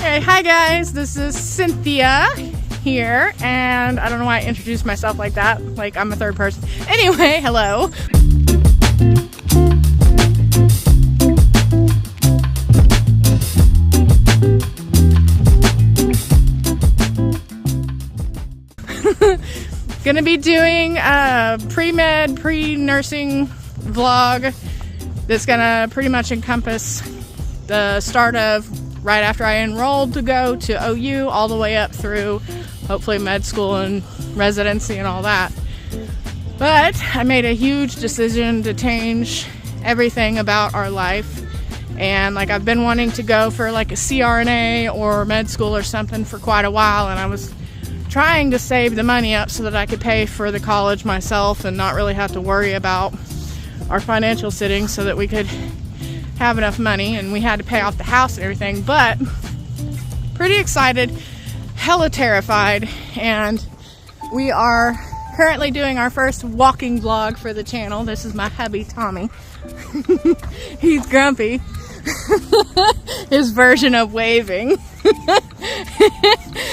Okay, hi guys, this is Cynthia here, and I don't know why I introduced myself like that, like I'm a third person. Anyway, hello. Gonna be doing a pre-med, pre-nursing vlog that's gonna pretty much encompass the start of right after I enrolled to go to OU all the way up through hopefully med school and residency and all that. But I made a huge decision to change everything about our life, and like I've been wanting to go for like a CRNA or med school or something for quite a while, and I was trying to save the money up so that I could pay for the college myself and not really have to worry about our financial sitting, so that we could have enough money, and we had to pay off the house and everything. But pretty excited, hella terrified, and we are currently doing our first walking vlog for the channel. This is my hubby Tommy. He's grumpy. His version of waving.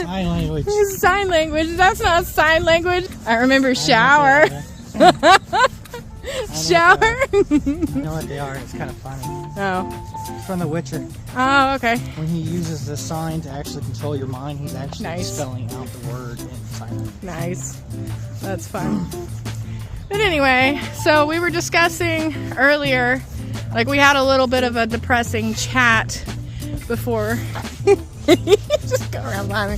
Sign language. Sign language. That's not sign language. I remember shower. Shower? I know what they are. It's kind of funny. Oh. It's from The Witcher. Oh, okay. When he uses the sign to actually control your mind, he's actually spelling out the word in sign language. Nice. That's fun. But anyway, so we were discussing earlier, like we had a little bit of a depressing chat before. Just go around by me.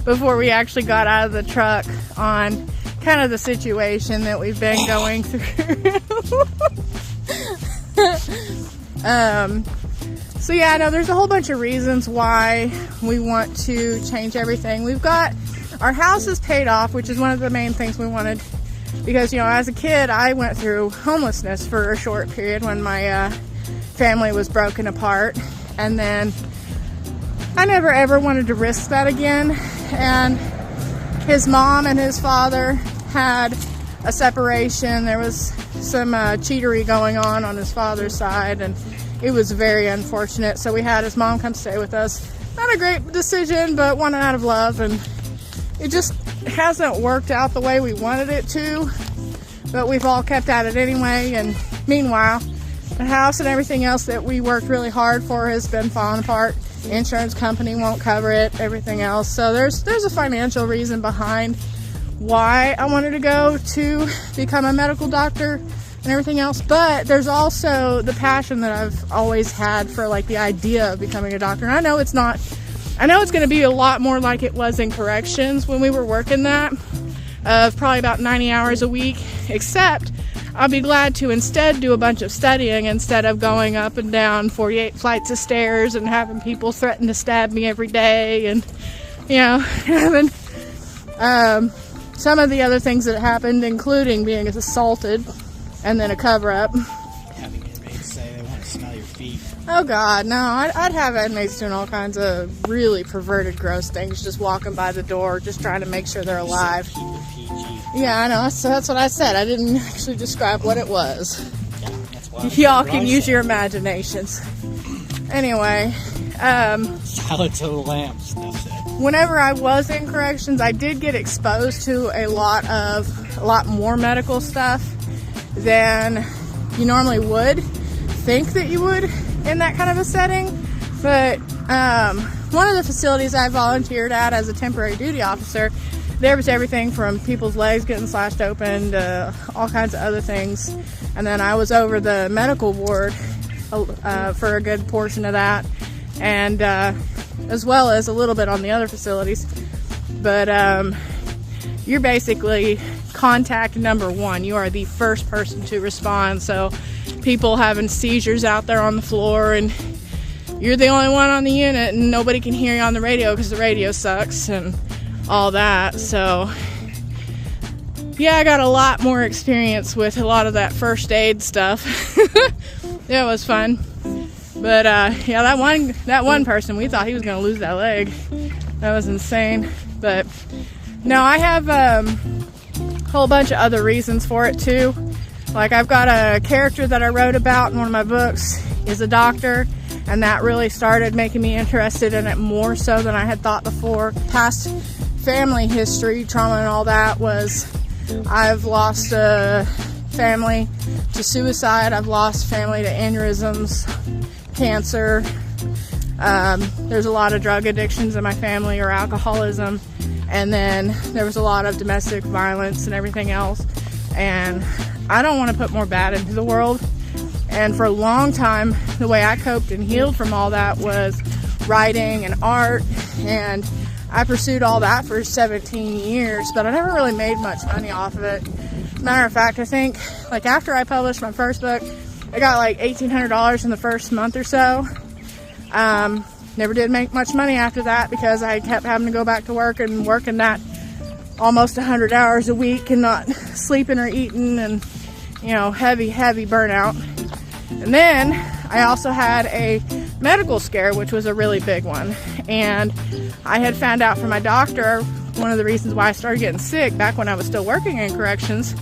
Before we actually got out of the truck on kind of the situation that we've been going through. So yeah, no, there's a whole bunch of reasons why we want to change everything. We've got, our house is paid off, which is one of the main things we wanted, because, you know, as a kid, I went through homelessness for a short period when my family was broken apart, and then I never ever wanted to risk that again. And his mom and his father had a separation. There was some cheatery going on his father's side, and it was very unfortunate. So we had his mom come stay with us. Not a great decision, but one out of love, and it just hasn't worked out the way we wanted it to, but we've all kept at it anyway. And meanwhile, the house and everything else that we worked really hard for has been falling apart. The insurance company won't cover it, everything else. So there's a financial reason behind why I wanted to go to become a medical doctor and everything else. But there's also the passion that I've always had for like the idea of becoming a doctor. And I know it's going to be a lot more like it was in corrections when we were working that, of probably about 90 hours a week, except I'll be glad to instead do a bunch of studying instead of going up and down 48 flights of stairs and having people threaten to stab me every day, and, you know, having some of the other things that happened, including being assaulted and then a cover-up. Having inmates say they want to smell your feet. Oh God, no, I'd have inmates doing all kinds of really perverted, gross things, just walking by the door, just trying to make sure they're alive. Keep it PG. Yeah, I know, so that's what I said. I didn't actually describe what it was. Yeah, that's why. Y'all can use your imaginations. Anyway, Halitotal lamps, they said. whenever I was in corrections, I did get exposed to a lot more medical stuff than you normally would think that you would in that kind of a setting. But one of the facilities I volunteered at as a temporary duty officer, there was everything from people's legs getting slashed open to all kinds of other things. And then I was over the medical ward for a good portion of that, and as well as a little bit on the other facilities. But you're basically contact number one. You are the first person to respond. So people having seizures out there on the floor, and you're the only one on the unit, and nobody can hear you on the radio because the radio sucks and all that. So yeah, I got a lot more experience with a lot of that first aid stuff. Yeah, it was fun. But yeah, that one person, we thought he was gonna lose that leg. That was insane. But no, I have a whole bunch of other reasons for it too. Like, I've got a character that I wrote about in one of my books is a doctor, and that really started making me interested in it more so than I had thought before. Past family history, trauma and all that was, I've lost a family to suicide, I've lost family to aneurysms, cancer. There's a lot of drug addictions in my family, or alcoholism, and then there was a lot of domestic violence and everything else, and I don't want to put more bad into the world. And for a long time, the way I coped and healed from all that was writing and art, and I pursued all that for 17 years, but I never really made much money off of it. Matter of fact, I think like after I published my first book, I got like $1,800 in the first month or so. Never did make much money after that because I kept having to go back to work and working that almost 100 hours a week and not sleeping or eating, and heavy burnout. And then I also had a medical scare, which was a really big one, and I had found out from my doctor one of the reasons why I started getting sick back when I was still working in corrections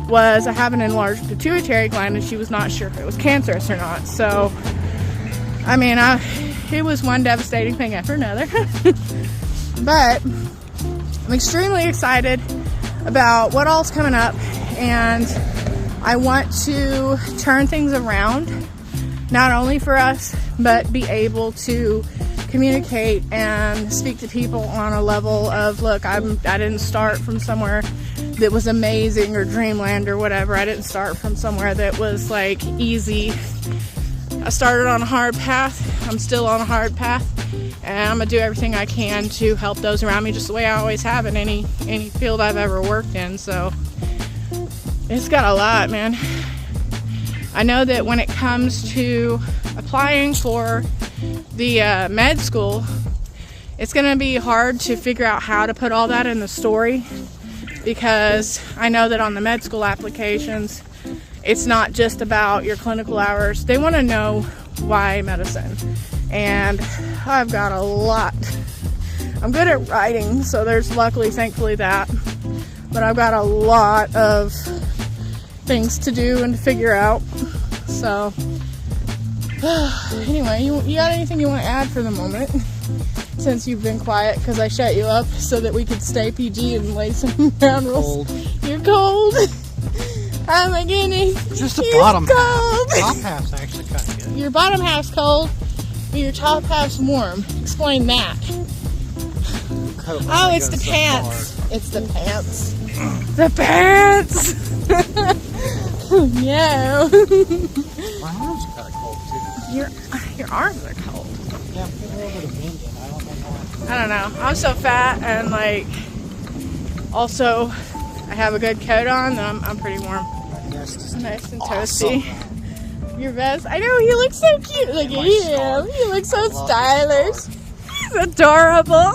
was I have an enlarged pituitary gland, and she was not sure if it was cancerous or not. So I mean, it was one devastating thing after another. But I'm extremely excited about what all's coming up, and I want to turn things around, not only for us, but be able to communicate and speak to people on a level of, look, I didn't start from somewhere that was amazing or dreamland or whatever. I didn't start from somewhere that was like easy. I started on a hard path. I'm still on a hard path, and I'm gonna do everything I can to help those around me, just the way I always have in any field I've ever worked in. So it's got a lot, man. I know that when it comes to applying for the med school, it's gonna be hard to figure out how to put all that in the story, because I know that on the med school applications, it's not just about your clinical hours. They want to know why medicine. And I've got a lot. I'm good at writing, so there's thankfully that. But I've got a lot of things to do and to figure out. So, anyway, you got anything you want to add for the moment? Since you've been quiet, because I shut you up so that we could stay PG and lay some ground rules. Cold. You're cold. Oh my goodness. Just the He's bottom cold. half. Top half's actually kind of good. Your bottom half's cold, but your top half's warm. Explain that. Oh, it's the pants. It's the pants. The pants. No. My arms are kind of cold too. Your arms are cold. Yeah, I'm feeling a little bit of wind, and I don't know why. I don't know. I'm so fat, and like, also, I have a good coat on, and I'm pretty warm. Nice and toasty. Awesome. Your vest. I know, he looks so cute. Look at him. He looks so stylish. He's adorable.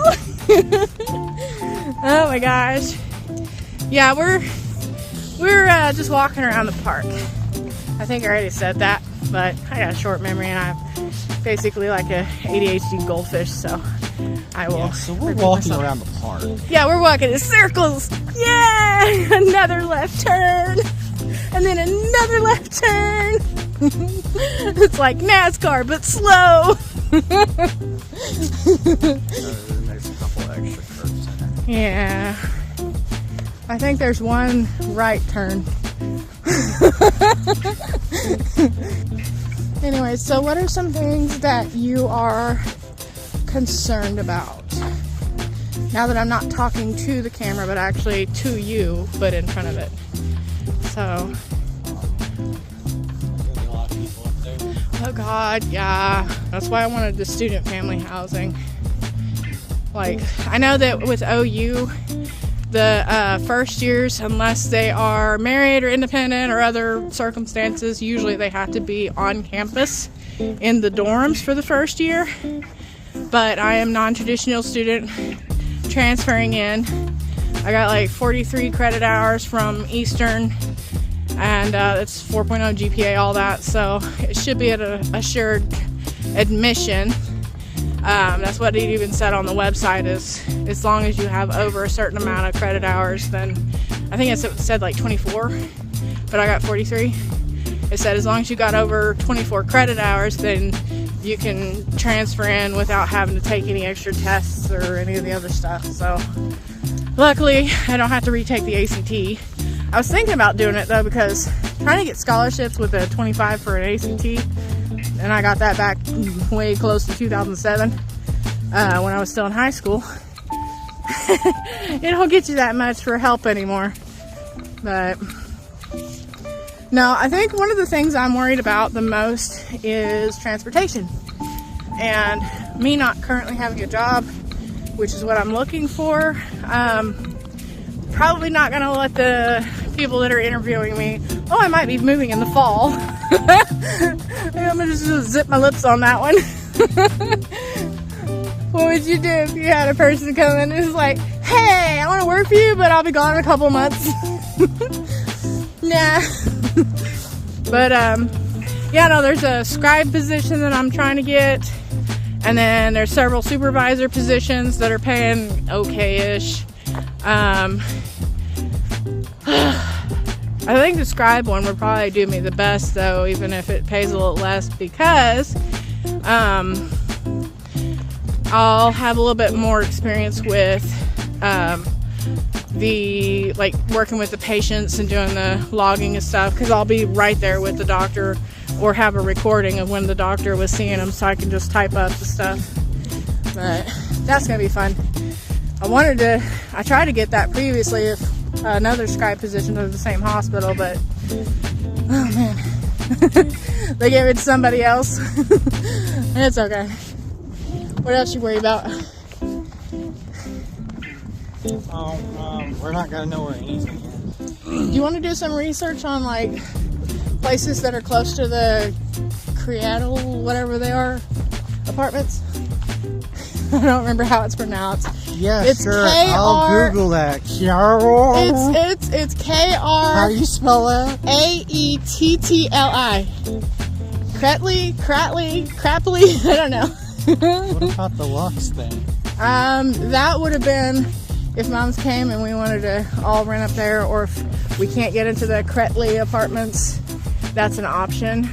Oh my gosh. Yeah, we're just walking around the park. I think I already said that, but I got a short memory, and I'm basically like a ADHD goldfish, so I will. Yeah, so we're walking around the park. Yeah, we're walking in circles. Yeah! Another left turn. And then another left turn. It's like NASCAR, but slow. There's a couple extra curves in it. Yeah. I think there's one right turn. Anyway, so what are some things that you are concerned about? Now that I'm not talking to the camera, but actually to you, but in front of it. So. There's a lot of people up there. Oh God, yeah. That's why I wanted the student family housing. Like, I know that with OU, the first years, unless they are married or independent or other circumstances, usually they have to be on campus in the dorms for the first year. But I am non-traditional student transferring in. I got like 43 credit hours from Eastern, and it's 4.0 GPA, all that, so it should be at an assured admission. That's what it even said on the website, is as long as you have over a certain amount of credit hours, then I think it said like 24, but I got 43. It said as long as you got over 24 credit hours, then you can transfer in without having to take any extra tests or any of the other stuff. So luckily I don't have to retake the ACT. I was thinking about doing it though, because trying to get scholarships with a 25 for an ACT, and I got that back way close to 2007 when I was still in high school. It don't get you that much for help anymore. But no, I think one of the things I'm worried about the most is transportation. And me not currently having a job, which is what I'm looking for. Probably not gonna let the people that are interviewing me, oh, I might be moving in the fall. I'm gonna just zip my lips on that one. What would you do if you had a person come in and was like, hey, I want to work for you, but I'll be gone in a couple months? Nah. But yeah, no, there's a scribe position that I'm trying to get, and then there's several supervisor positions that are paying okay-ish. I think the scribe one would probably do me the best though, even if it pays a little less, because I'll have a little bit more experience with the like working with the patients and doing the logging and stuff, because I'll be right there with the doctor or have a recording of when the doctor was seeing them, so I can just type up the stuff. But that's gonna be fun. I tried to get that previously if another scribe position at the same hospital, but oh man, they gave it to somebody else. It's okay. What else you worry about? We're not gonna know where anything is. Do you want to do some research on like places that are close to the Creatle, whatever they are, apartments? I don't remember how it's pronounced. Yeah, it's sure. K-R- I'll Google that. It's K-R. How do you spell that? A-E-T-T-L-I. Crapley, I don't know. What about the Lux thing? That would have been if moms came and we wanted to all rent up there, or if we can't get into the Cretley apartments, that's an option.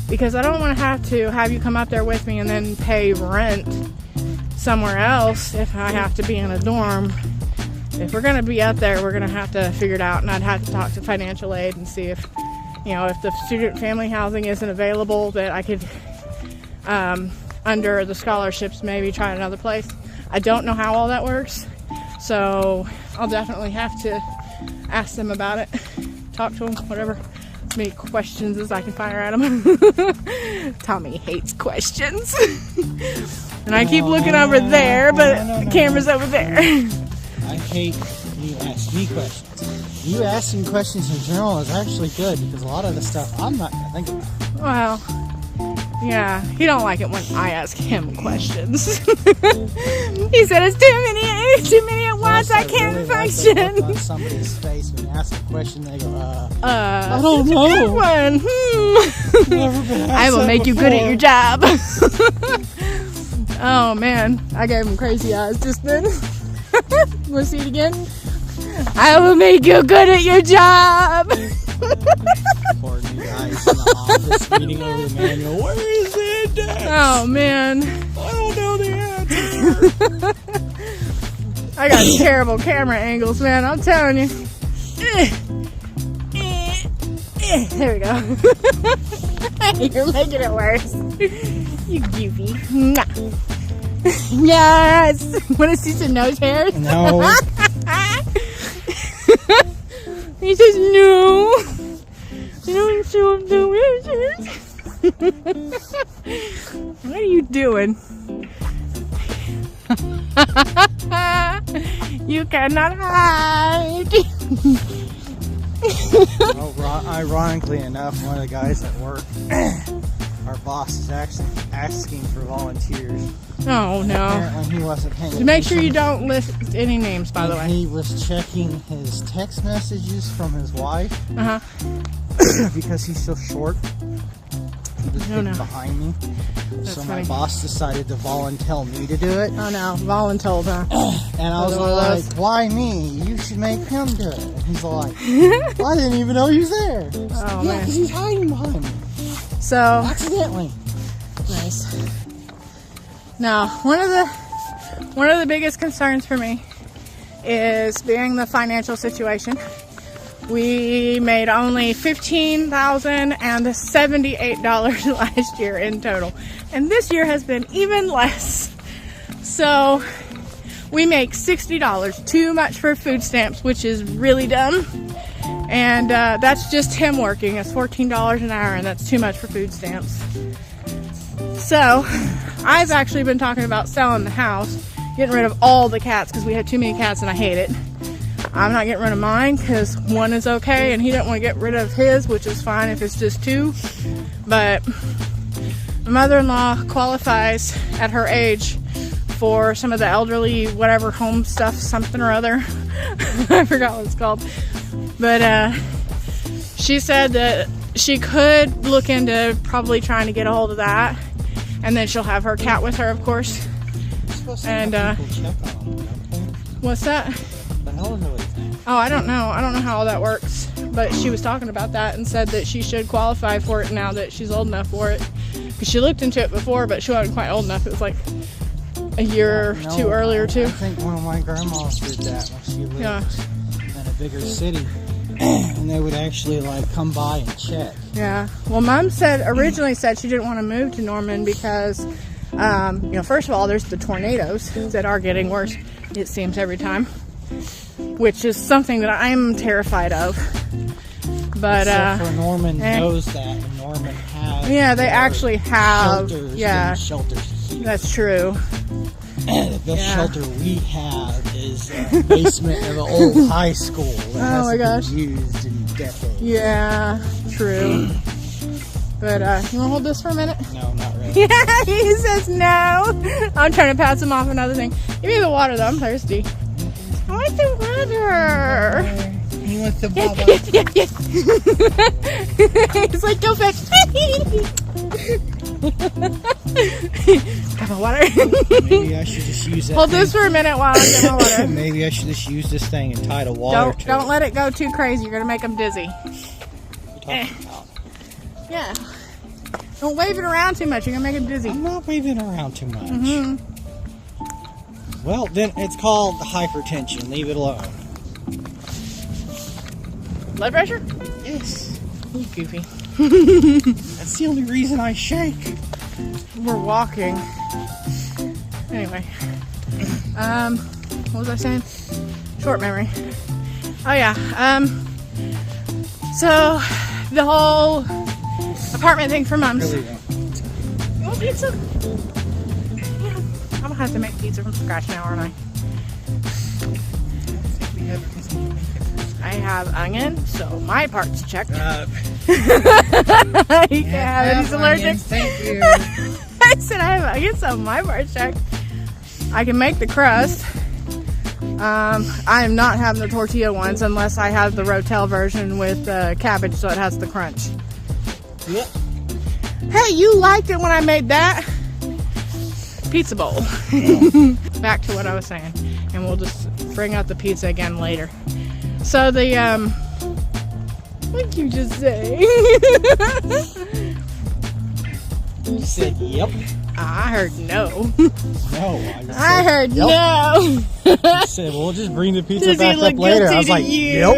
Because I don't want to have you come up there with me and then pay rent somewhere else if I have to be in a dorm. If we're going to be up there, we're going to have to figure it out, and I'd have to talk to financial aid and see if, if the student family housing isn't available, that I could, under the scholarships, maybe try another place. I don't know how all that works, so I'll definitely have to ask them about it, talk to them, whatever. As many questions as I can fire at them. Tommy hates questions. And I keep looking over there, but the camera's over there. I hate you ask me questions. You asking questions in general is actually good, because a lot of the stuff I'm not going to think about. Well, yeah, he don't like it when I ask him questions. He said it's too many at once. I can't really function. Like look on somebody's face when you ask a question, they go, I don't know. Good one. I will make you good at your job. Oh man, I gave him crazy eyes just then. You want to see it again? I will make you good at your job. Poor new guys in the office reading over the manual. Where is the index? Oh man, I don't know the answer. I got terrible camera angles, man. I'm telling you. There we go. You're making it worse. You goofy. Yes. Want to see some nose hairs? No. He says no. You don't show up the wizards. What are you doing? You cannot hide. Well, ironically enough, one of the guys at work, our boss, is actually asking for volunteers. Oh no. Apparently he wasn't paying attention. Make sure you don't list any names, by the way. He was checking his text messages from his wife. Because he's so short. He was hidden behind me. That's so funny. my boss decided to volunteer me to do it. Oh no, voluntold, huh? And I was like, why me? You should make him do it. And he's like, well, I didn't even know he was there. Oh yeah, man. because he's hiding behind me. So Accidentally. nice. Now, one of the biggest concerns for me is being the financial situation. We made only $15,078 last year in total, and this year has been even less. So we make $60, too much for food stamps, which is really dumb. And that's just him working. It's $14 an hour, and that's too much for food stamps. So I've actually been talking about selling the house, getting rid of all the cats because we had too many cats and I hate it. I'm not getting rid of mine because one is okay and he didn't want to get rid of his, which is fine if it's just two. But my mother-in-law qualifies at her age for some of the elderly whatever home stuff, something or other. I forgot what it's called. But she said that she could look into probably trying to get a hold of that. And then she'll have her cat with her, of course. And what's that? Oh, I don't know. I don't know how all that works. But she was talking about that and said that she should qualify for it now that she's old enough for it. Because she looked into it before, but she wasn't quite old enough. It was like a year or two earlier, too. I think one of my grandmas did that when she lived in a bigger city. And they would actually like come by and check. Yeah. Well, Mom originally said she didn't want to move to Norman because, first of all, there's the tornadoes that are getting worse, it seems, every time. Which is something that I'm terrified of. But for Norman knows that, and Norman has. Yeah, they actually have. Shelters. Yeah, Shelters. That's true. The best shelter we have is a basement of an old high school that hasn't been used in decades. Yeah, true. But you want to hold this for a minute? No, not really. Yeah, he says no. I'm trying to pass him off another thing. Give me the water though. I'm thirsty. I want the water. He wants the bubble. Yeah. He's like, go fetch. Got my water. Maybe I should just use that. Hold this for a minute while I get my water. Maybe I should just use this thing and tie the water to it. Don't let it go too crazy. You're gonna make them dizzy. Yeah. Don't wave it around too much. You're gonna make them dizzy. I'm not waving around too much. Mm-hmm. Well, then it's called hypertension. Leave it alone. Blood pressure? Yes. Ooh, goofy. That's the only reason I shake. We're walking. Anyway. What was I saying? Short memory. Oh yeah. So the whole apartment thing for Mom's. Really You want pizza? Yeah. I'm gonna have to make pizza from scratch now, aren't I? I have onion, so my part's checked. He can't have it. He's allergic. Onions, thank you. I said I have onions, so my part's checked. I can make the crust. I am not having the tortilla ones unless I have the Rotel version with cabbage, so it has the crunch. Yep. Hey, you liked it when I made that pizza bowl. Back to what I was saying, and we'll just bring out the pizza again later. So the what did you just say? You said yep. I heard no. No. I heard yep. no. You said, we'll just bring the pizza back up later. I was like, yep.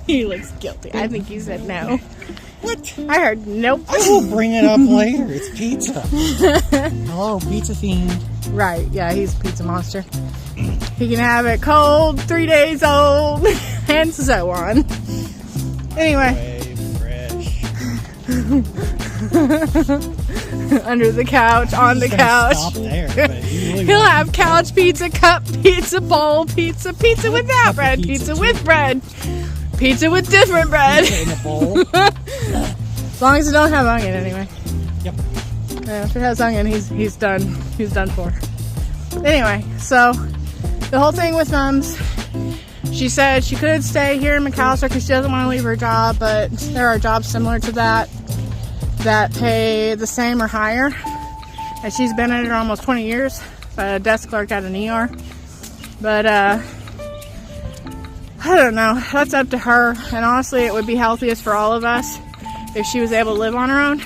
He looks guilty. I think you said no. What? I heard nope. I will bring it up later. It's pizza. Hello, pizza fiend. Right, yeah, he's a pizza monster. He can have it cold, 3 days old, and so on. Anyway. Fresh. Under the couch, on the couch. Stop there, but really He'll have couch pizza, cup pizza, bowl pizza, pizza without bread, pizza with bread, pizza with different bread. Pizza in a bowl. As long as it don't have onion, anyway. Yep. Yeah, if it has onion, he's done. He's done for. Anyway, so the whole thing with Mums, she said she could stay here in McAllister because she doesn't want to leave her job, but there are jobs similar to that pay the same or higher. And she's been in it almost 20 years, a desk clerk at an ER. But I don't know. That's up to her. And honestly, it would be healthiest for all of us if she was able to live on her own.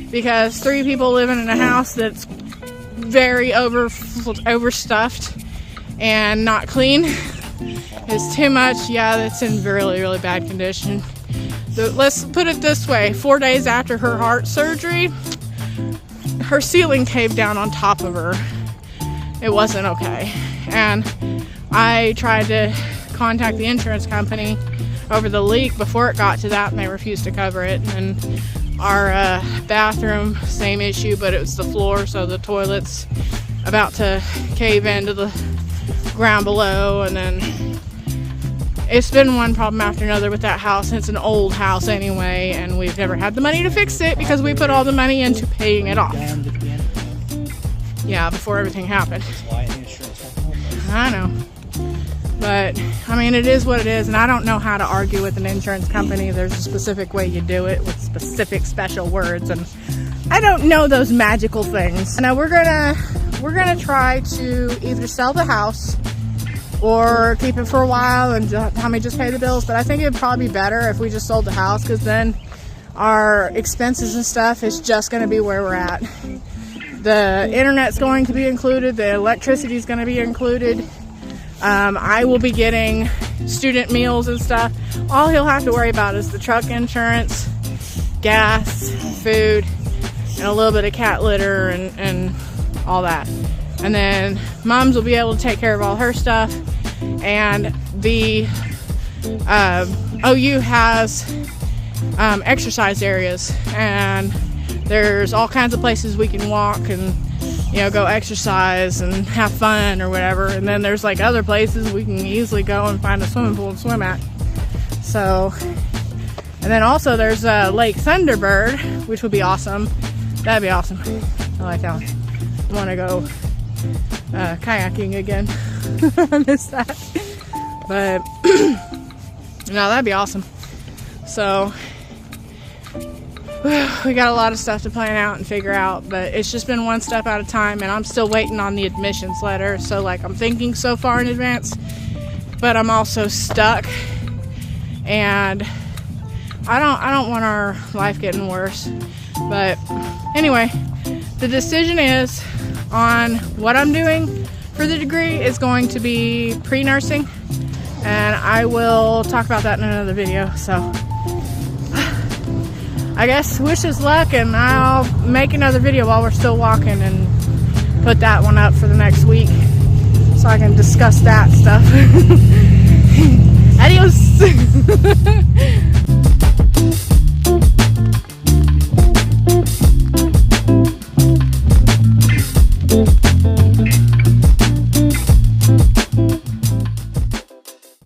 because 3 people living in a house that's very overstuffed and not clean is too much. Yeah, it's in really, really bad condition. Let's put it this way, 4 days after her heart surgery, her ceiling caved down on top of her. It wasn't okay. And I tried to contact the insurance company over the leak before it got to that, and they refused to cover it. And our bathroom, same issue, but it was the floor, so the toilet's about to cave into the ground below. And then it's been one problem after another with that house. It's an old house anyway, and we've never had the money to fix it because we put all the money into paying it off. Yeah, before everything happened. I know. But, I mean, it is what it is, and I don't know how to argue with an insurance company. There's a specific way you do it with specific special words, and I don't know those magical things. Now we're gonna try to either sell the house or keep it for a while and have me just pay the bills. But I think it'd probably be better if we just sold the house, because then our expenses and stuff is just going to be where we're at. The internet's going to be included. The electricity is going to be included. I will be getting student meals and stuff. All he'll have to worry about is the truck insurance, gas, food, and a little bit of cat litter and all that. And then Mom's will be able to take care of all her stuff. And the OU has exercise areas, and there's all kinds of places we can walk and, you know, go exercise and have fun or whatever. And then there's like other places we can easily go and find a swimming pool and swim at. So, and then also there's Lake Thunderbird, which would be awesome. That'd be awesome. I like that one. I want to go kayaking again. I miss that. But no, that'd be awesome. So we got a lot of stuff to plan out and figure out, but it's just been one step at a time, and I'm still waiting on the admissions letter. So like, I'm thinking so far in advance, but I'm also stuck, and I don't want our life getting worse. But anyway, the decision is on what I'm doing for the degree is going to be pre-nursing, and I will talk about that in another video. So I guess wish us luck, and I'll make another video while we're still walking and put that one up for the next week so I can discuss that stuff. Adios.